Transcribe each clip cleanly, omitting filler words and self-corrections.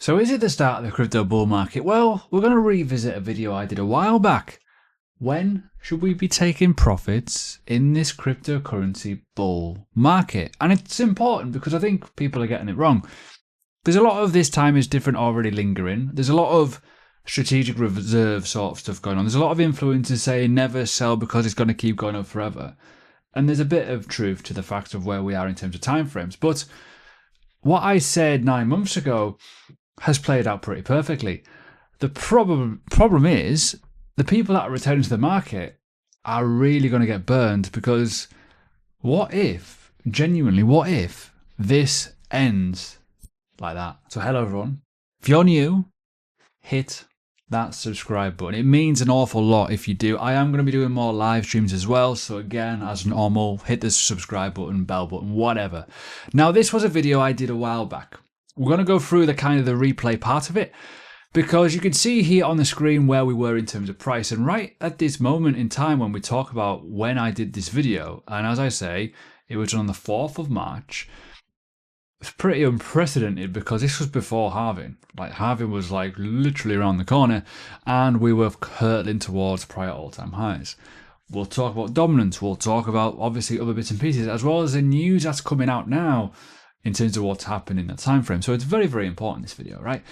So is it the start of the crypto bull market? Well, we're going to revisit a video I did a while back. When should we be taking profits in this cryptocurrency bull market? And it's important because I think people are getting it wrong. There's a lot of this time is different already lingering. There's a lot of strategic reserve sort of stuff going on. There's a lot of influencers saying never sell because it's going to keep going up forever. And there's a bit of truth to the fact of where we are in terms of timeframes. But what I said 9 months ago has played out pretty perfectly. The problem is the people that are returning to the market are really going to get burned, because what if, genuinely, what if this ends like that? So hello everyone. If you're new, hit that subscribe button. It means an awful lot if you do. I am going to be doing more live streams as well. So again, as normal, hit the subscribe button, bell button, whatever. Now, this was a video I did a while back. We're going to go through the kind of the replay part of it, because you can see here on the screen where we were in terms of price. And right at this moment in time when we talk about when I did this video, and as I say, it was on the 4th of March. It's pretty unprecedented because this was before halving. Like, halving was like literally around the corner, and we were hurtling towards prior all-time highs. We'll talk about dominance. We'll talk about obviously other bits and pieces, as well as the news that's coming out now in terms of what's happened in that time frame. So it's very, very important, this video, right?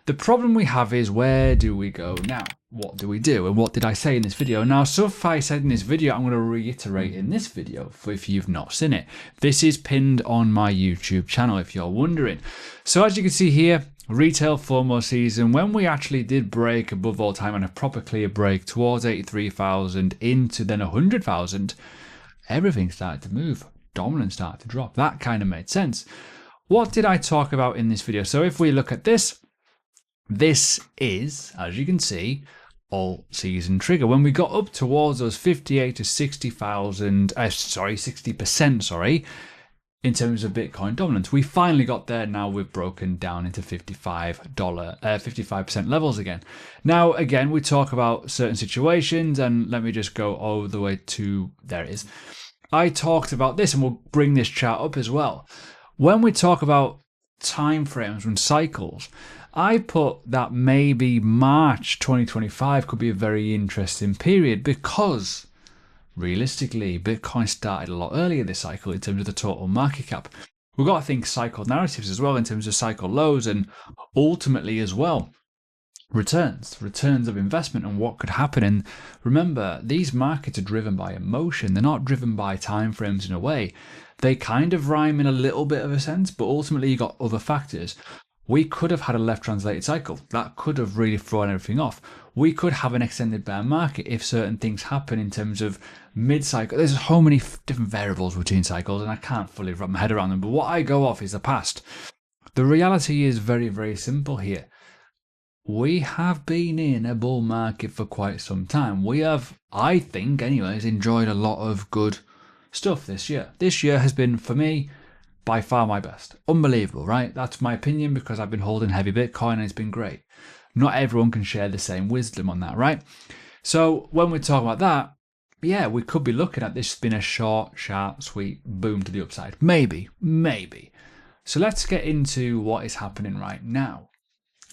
The problem we have is, where do we go now? What do we do? And what did I say in this video? Now, stuff I said in this video, I'm going to reiterate in this video for if you've not seen it. This is pinned on my YouTube channel if you're wondering. So as you can see here, retail FOMO season, when we actually did break above all time and a proper clear break towards 83,000 into then 100,000, everything started to move. Dominance started to drop. That kind of made sense. What did I talk about in this video? So if we look at this, this is, as you can see, all season trigger. When we got up towards those 58 to 60,000, 60%, in terms of Bitcoin dominance, we finally got there. Now we've broken down into $55% levels again. Now, again, we talk about certain situations, and let me just go all the way to, there it is. I talked about this, and we'll bring this chart up as well. When we talk about time frames and cycles, I put that maybe March 2025 could be a very interesting period, because realistically, Bitcoin started a lot earlier this cycle in terms of the total market cap. We've got to think cycle narratives as well in terms of cycle lows, and ultimately as well, returns of investment and what could happen. And remember, these markets are driven by emotion. They're not driven by time frames in a way. They kind of rhyme in a little bit of a sense, but ultimately you got other factors. We could have had a left translated cycle that could have really thrown everything off. We could have an extended bear market if certain things happen in terms of mid-cycle. There's so many different variables between cycles, and I can't fully wrap my head around them, but what I go off is the past. The reality is very, very simple here. We have been in a bull market for quite some time. We have, I think anyways, enjoyed a lot of good stuff this year. This year has been, for me, by far my best. Unbelievable, right? That's my opinion, because I've been holding heavy Bitcoin and it's been great. Not everyone can share the same wisdom on that, right? So when we talk about that, yeah, we could be looking at this being a short, sharp, sweet boom to the upside. Maybe. So let's get into what is happening right now.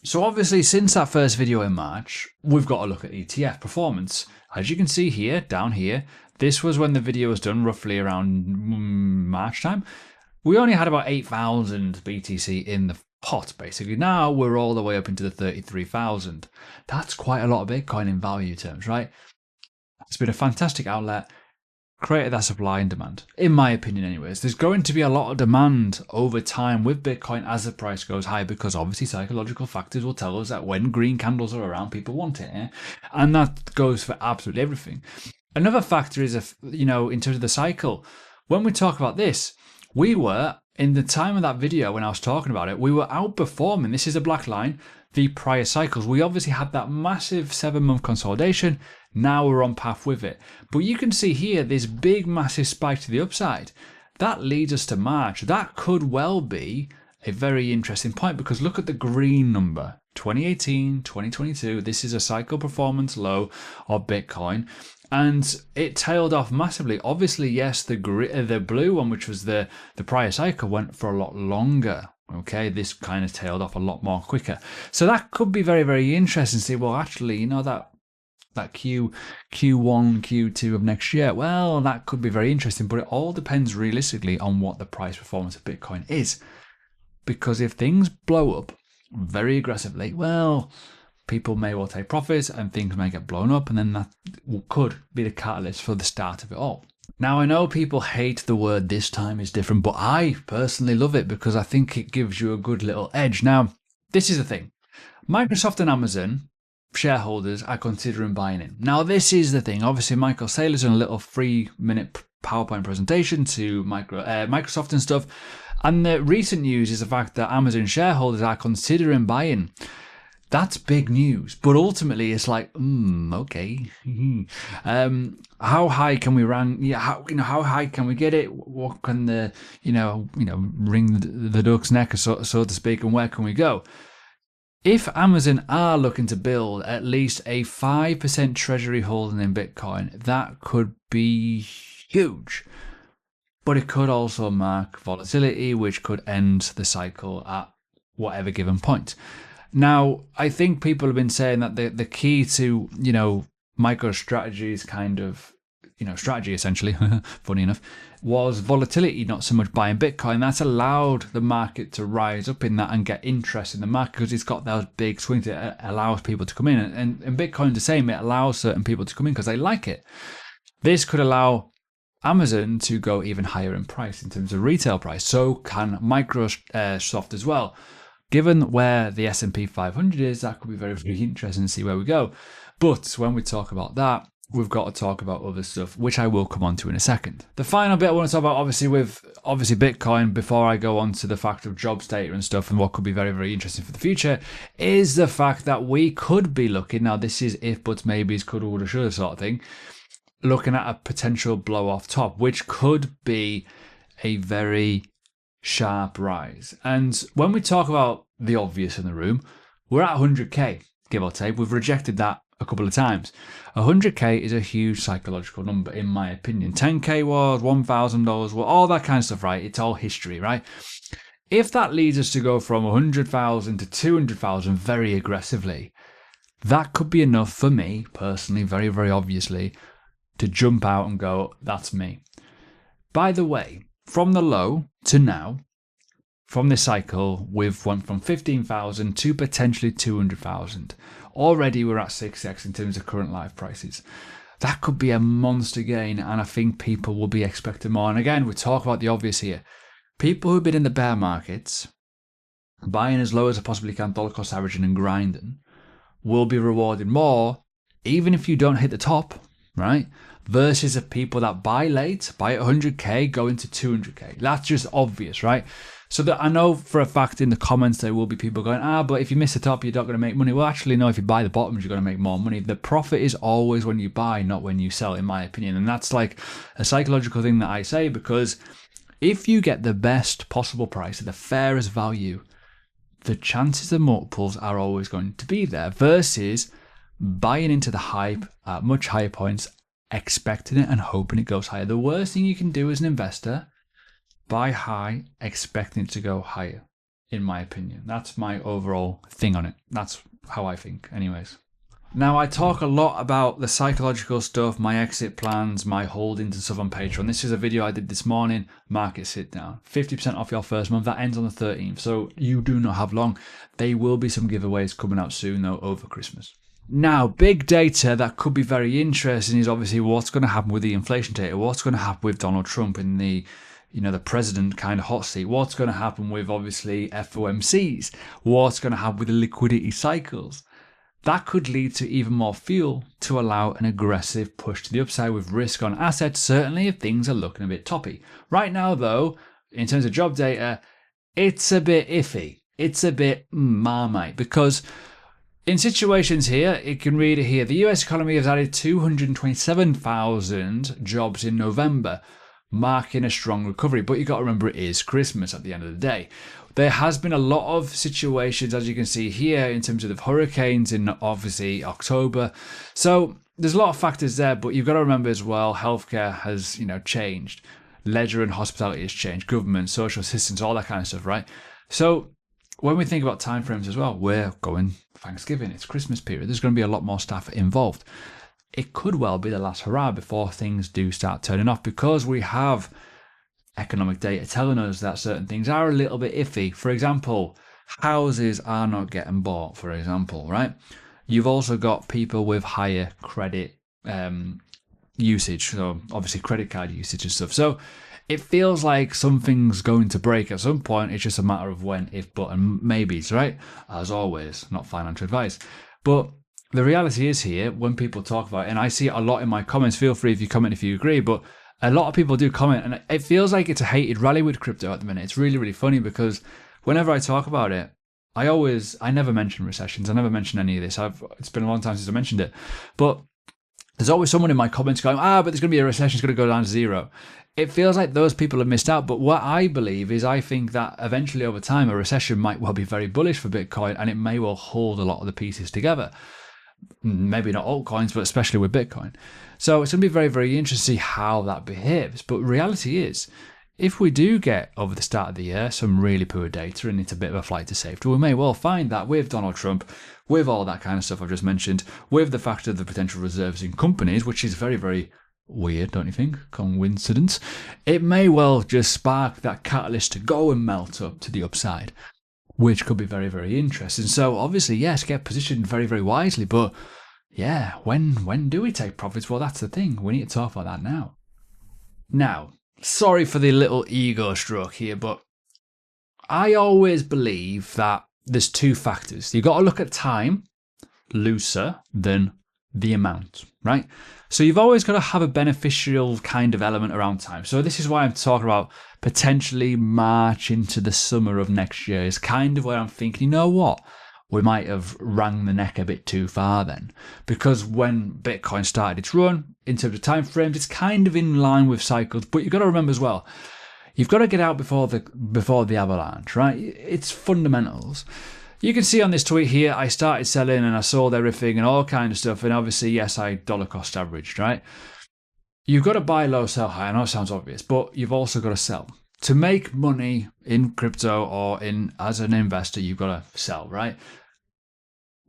So obviously, since that first video in March, we've got to look at ETF performance. As you can see here, down here, this was when the video was done, roughly around March time. We only had about 8,000 BTC in the pot, basically. Now we're all the way up into the 33,000. That's quite a lot of Bitcoin in value terms, right? It's been a fantastic outlet. Created that supply and demand, in my opinion anyways. There's going to be a lot of demand over time with Bitcoin as the price goes high, because obviously psychological factors will tell us that when green candles are around, people want it, and that goes for absolutely everything. Another factor is, in terms of the cycle, when we talk about this, we were, in the time of that video when I was talking about it, we were outperforming, this is a black line, the prior cycles. We obviously had that massive 7-month consolidation. Now we're on path with it. But you can see here this big massive spike to the upside. That leads us to March. That could well be a very interesting point, because look at the green number. 2018, 2022, this is a cycle performance low of Bitcoin. And it tailed off massively. Obviously, yes, the blue one, which was the prior cycle, went for a lot longer. Okay, this kind of tailed off a lot more quicker. So that could be very, very interesting to see, well, actually, that Q1, Q2 of next year, well, that could be very interesting, but it all depends realistically on what the price performance of Bitcoin is. Because if things blow up very aggressively, well, people may well take profits and things may get blown up, and then that could be the catalyst for the start of it all. Now, I know people hate the word "this time is different," but I personally love it because I think it gives you a good little edge. Now, this is the thing. Microsoft and Amazon shareholders are considering buying in. Now, this is the thing. Obviously, Michael Saylor's done a little 3-minute PowerPoint presentation to Microsoft and stuff. And the recent news is the fact that Amazon shareholders are considering buying. That's big news, but ultimately it's like, okay. How high can we rank? Yeah, how high can we get it? What can the wring the duck's neck, so to speak, and where can we go? If Amazon are looking to build at least a 5% treasury holding in Bitcoin, that could be huge. But it could also mark volatility, which could end the cycle at whatever given point. Now, I think people have been saying that the key to, MicroStrategy's kind of, strategy essentially, funny enough, was volatility, not so much buying Bitcoin. That's allowed the market to rise up in that and get interest in the market because it's got those big swings. It allows people to come in. And Bitcoin's the same. It allows certain people to come in because they like it. This could allow Amazon to go even higher in price in terms of retail price. So can Microsoft as well. Given where the S&P 500 is, that could be very, very interesting to see where we go. But when we talk about that, we've got to talk about other stuff, which I will come on to in a second. The final bit I want to talk about, obviously Bitcoin, before I go on to the fact of jobs data and stuff and what could be very, very interesting for the future, is the fact that we could be looking, now this is if, buts, maybes, could, woulda, shoulda sort of thing, looking at a potential blow off top, which could be a very sharp rise. And when we talk about the obvious in the room, we're at 100k, give or take. We've rejected that a couple of times. 100k is a huge psychological number, in my opinion. 10k was, $1,000 was, all that kind of stuff, right? It's all history, right? If that leads us to go from 100,000 to 200,000 very aggressively, that could be enough for me personally, very, very obviously, to jump out and go, that's me. By the way, from the low to now, from this cycle, we've went from 15,000 to potentially 200,000. Already we're at 6x in terms of current live prices. That could be a monster gain, and I think people will be expecting more. And again, we talk about the obvious here. People who've been in the bear markets, buying as low as they possibly can, dollar cost averaging and grinding, will be rewarded more, even if you don't hit the top, right? Versus the people that buy late, buy at 100k, go into 200k. That's just obvious, right? So that I know for a fact in the comments there will be people going, but if you miss the top, you're not going to make money. Well, actually, no, if you buy the bottoms, you're going to make more money. The profit is always when you buy, not when you sell, in my opinion. And that's like a psychological thing that I say, because if you get the best possible price at the fairest value, the chances of multiples are always going to be there versus buying into the hype at much higher points, expecting it and hoping it goes higher. The worst thing you can do as an investor, buy high, expecting it to go higher, in my opinion. That's my overall thing on it. That's how I think, anyways. Now, I talk a lot about the psychological stuff, my exit plans, my holdings and stuff on Patreon. This is a video I did this morning, Market Sit Down. 50% off your first month. That ends on the 13th, so you do not have long. There will be some giveaways coming out soon, though, over Christmas. Now, big data that could be very interesting is obviously what's going to happen with the inflation data. What's going to happen with Donald Trump in the president kind of hot seat? What's going to happen with obviously FOMCs? What's going to happen with the liquidity cycles? That could lead to even more fuel to allow an aggressive push to the upside with risk on assets, certainly if things are looking a bit toppy. Right now, though, in terms of job data, it's a bit iffy. It's a bit marmite because in situations here, you can read it here, the US economy has added 227,000 jobs in November, marking a strong recovery. But you got to remember it is Christmas at the end of the day. There has been a lot of situations, as you can see here, in terms of the hurricanes in obviously October. So there's a lot of factors there, but you've got to remember as well, healthcare has, changed. Leisure and hospitality has changed. Government, social assistance, all that kind of stuff, right? So when we think about timeframes as well, we're going Thanksgiving, it's Christmas period. There's going to be a lot more staff involved. It could well be the last hurrah before things do start turning off, because we have economic data telling us that certain things are a little bit iffy. For example, houses are not getting bought, for example, right? You've also got people with higher credit usage, so obviously credit card usage and stuff. So it feels like something's going to break at some point. It's just a matter of when, if, but, and maybes, right? As always, not financial advice. But the reality is here, when people talk about it, and I see it a lot in my comments, feel free if you comment if you agree, but a lot of people do comment, and it feels like it's a hated rally with crypto at the minute. It's really, really funny, because whenever I talk about it, I never mention recessions. I never mention any of this. It's been a long time since I mentioned it. But there's always someone in my comments going, but there's going to be a recession, it's going to go down to zero. It feels like those people have missed out. But what I believe is, I think that eventually over time, a recession might well be very bullish for Bitcoin, and it may well hold a lot of the pieces together. Maybe not altcoins, but especially with Bitcoin. So it's going to be very, very interesting to see how that behaves. But reality is, if we do get, over the start of the year, some really poor data and it's a bit of a flight to safety, we may well find that with Donald Trump, with all that kind of stuff I've just mentioned, with the fact of the potential reserves in companies, which is very, very weird, don't you think? Coincidence. It may well just spark that catalyst to go and melt up to the upside, which could be very, very interesting. So obviously, yes, get positioned very, very wisely. But yeah, when do we take profits? Well, that's the thing. We need to talk about that now. Now, sorry for the little ego stroke here, but I always believe that there's two factors. You've got to look at time looser than the amount, right? So you've always got to have a beneficial kind of element around time. So this is why I'm talking about potentially March into the summer of next year is kind of where I'm thinking, you know what? We might have wrung the neck a bit too far then. Because when Bitcoin started its run, in terms of time frames, it's kind of in line with cycles. But you've got to remember as well, you've got to get out before the avalanche, right? It's fundamentals. You can see on this tweet here, I started selling and I sold everything and all kind of stuff. And obviously, yes, I dollar cost averaged, right? You've got to buy low, sell high. I know it sounds obvious, but you've also got to sell. To make money in crypto or as an investor, you've got to sell, right?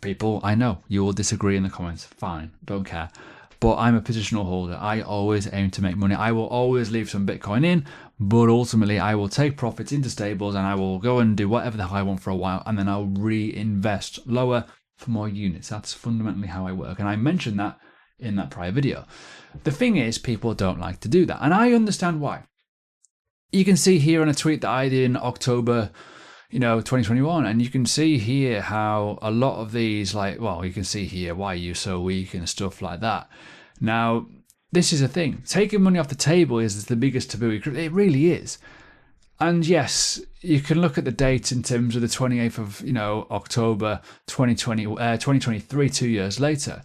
People, I know you will disagree in the comments. Fine, don't care. But I'm a positional holder. I always aim to make money. I will always leave some Bitcoin in, but ultimately I will take profits into stables and I will go and do whatever the hell I want for a while, and then I'll reinvest lower for more units. That's fundamentally how I work. And I mentioned that in that prior video. The thing is, people don't like to do that. And I understand why. You can see here on a tweet that I did in October 2021, and you can see here how a lot of these, you can see here, why are you so weak and stuff like that. Now, this is a thing. Taking money off the table is the biggest taboo. It really is. And yes, you can look at the date in terms of the 28th of October 2023, 2 years later.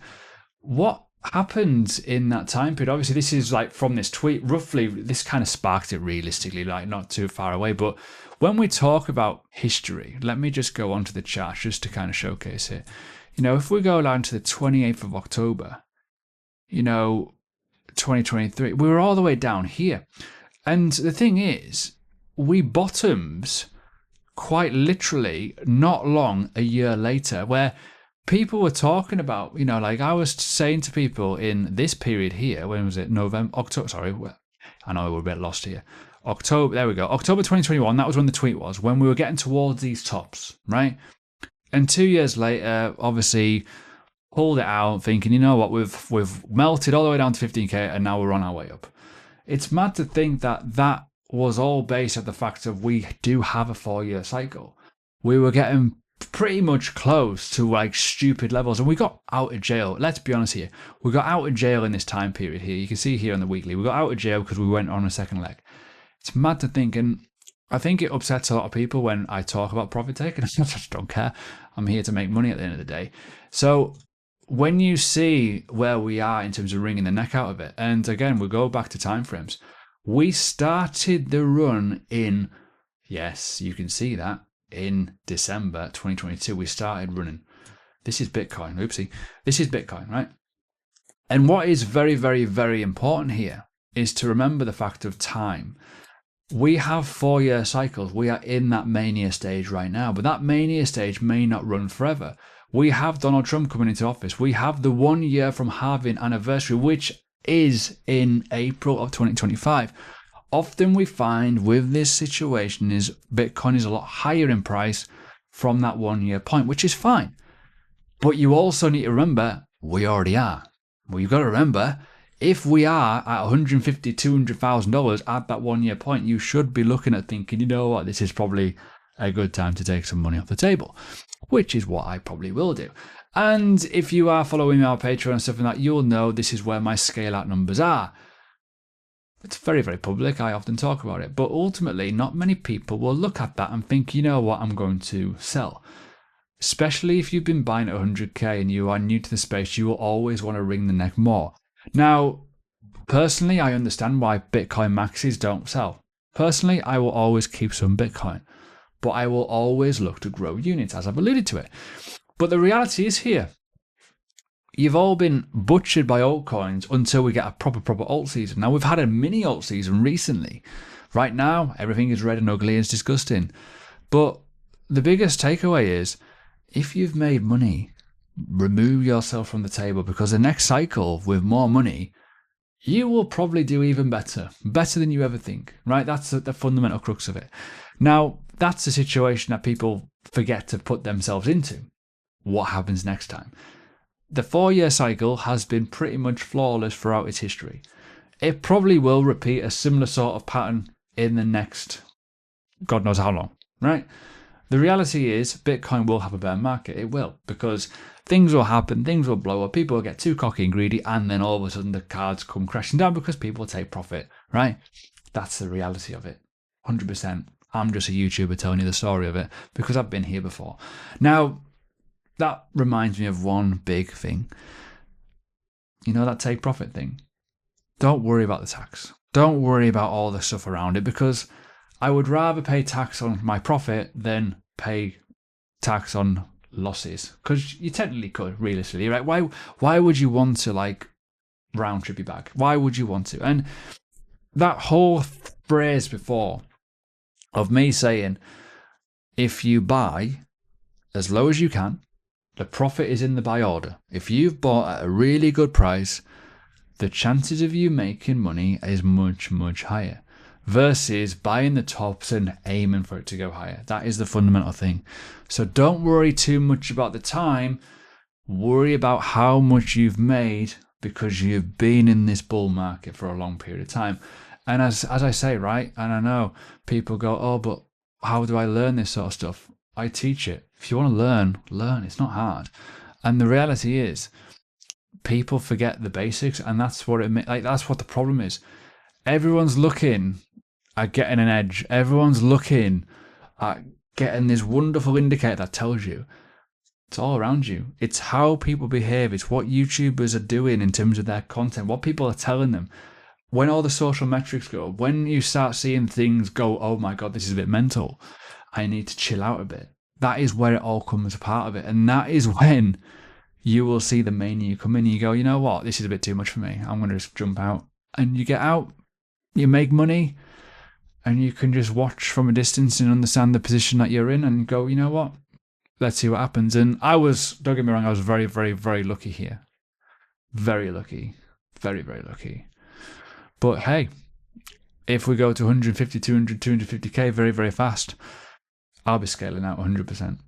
What happened in that time period? Obviously, this is from this tweet, roughly, this kind of sparked it realistically, not too far away. But when we talk about history, let me just go onto the chart just to kind of showcase it. If we go down to the 28th of October, 2023, we were all the way down here. And the thing is, we bottomed quite literally not long a year later, where people were talking about, I was saying to people in this period here, when was it? October, sorry. I know we're a bit lost here. October, there we go. October 2021, that was when the tweet was, when we were getting towards these tops, right? And 2 years later, obviously, pulled it out, thinking, you know what, we've melted all the way down to 15K and now we're on our way up. It's mad to think that was all based on the fact of we do have a 4-year cycle. We were getting pretty much close to stupid levels, and we got out of jail. Let's be honest here. We got out of jail in this time period here. You can see here on the weekly, we got out of jail because we went on a second leg. It's mad to think, and I think it upsets a lot of people when I talk about profit taking. I just don't care. I'm here to make money at the end of the day. So when you see where we are in terms of wringing the neck out of it, and again, we go back to timeframes. We started the run in, yes, you can see that, in December 2022, we started running. This is Bitcoin. Oopsie. This is Bitcoin, right? And what is very, very, very important here is to remember the fact of time. we have 4-year cycles. We are in that mania stage right now, but that mania stage may not run forever. We have Donald Trump coming into office. We have the 1 year from halving anniversary, which is in April of 2025. Often we find with this situation is Bitcoin is a lot higher in price from that 1 year point, which is fine. But you also need to remember, we already are. Well, you've got to remember, if we are at $150,000, $200,000 at that 1 year point, you should be looking at thinking, you know what, this is probably a good time to take some money off the table, which is what I probably will do. And if you are following our Patreon and stuff like that, you'll know this is where my scale out numbers are. It's very, very public. I often talk about it. But ultimately, not many people will look at that and think, you know what, I'm going to sell. Especially if you've been buying at 100k and you are new to the space, you will always want to wring the neck more. Now, personally, I understand why Bitcoin maxis don't sell. Personally, I will always keep some Bitcoin, but I will always look to grow units, as I've alluded to it. But the reality is here. You've all been butchered by altcoins until we get a proper alt season. Now, we've had a mini alt season recently. Right now, everything is red and ugly and it's disgusting. But the biggest takeaway is, if you've made money, remove yourself from the table, because the next cycle with more money, you will probably do even better than you ever think, right? That's the fundamental crux of it. Now, that's the situation that people forget to put themselves into. What happens next time? The 4-year cycle has been pretty much flawless throughout its history. It probably will repeat a similar sort of pattern in the next God knows how long, right? The reality is Bitcoin will have a bear market. It will, because things will happen, things will blow up, people will get too cocky and greedy, and then all of a sudden the cards come crashing down because people take profit, right? That's the reality of it, 100%. I'm just a YouTuber telling you the story of it because I've been here before. Now, that reminds me of one big thing. You know that take profit thing? Don't worry about the tax. Don't worry about all the stuff around it, because I would rather pay tax on my profit than pay tax on losses, because you technically could, realistically, right? Why would you want to like round trip you back? Why would you want to? And that whole phrase before of me saying, if you buy as low as you can, the profit is in the buy order. If you've bought at a really good price, the chances of you making money is much, much higher versus buying the tops and aiming for it to go higher. That is the fundamental thing. So don't worry too much about the time. Worry about how much you've made, because you've been in this bull market for a long period of time. And as I say, right, and I know people go, oh, but how do I learn this sort of stuff? I teach it. If you want to learn. It's not hard. And the reality is, people forget the basics, and that's what that's what the problem is. Everyone's looking at getting an edge. Everyone's looking at getting this wonderful indicator that tells you. It's all around you. It's how people behave. It's what YouTubers are doing in terms of their content, what people are telling them. When all the social metrics go, when you start seeing things go, oh my God, this is a bit mental, I need to chill out a bit. That is where it all comes a part of it. And that is when you will see the mania come in and you go, you know what, this is a bit too much for me. I'm going to just jump out. And you get out, you make money, and you can just watch from a distance and understand the position that you're in and go, you know what, let's see what happens. And don't get me wrong, I was very, very, very lucky here. Very lucky. Very, very lucky. But hey, if we go to 150, 200, 250k very, very fast, I'll be scaling out 100%.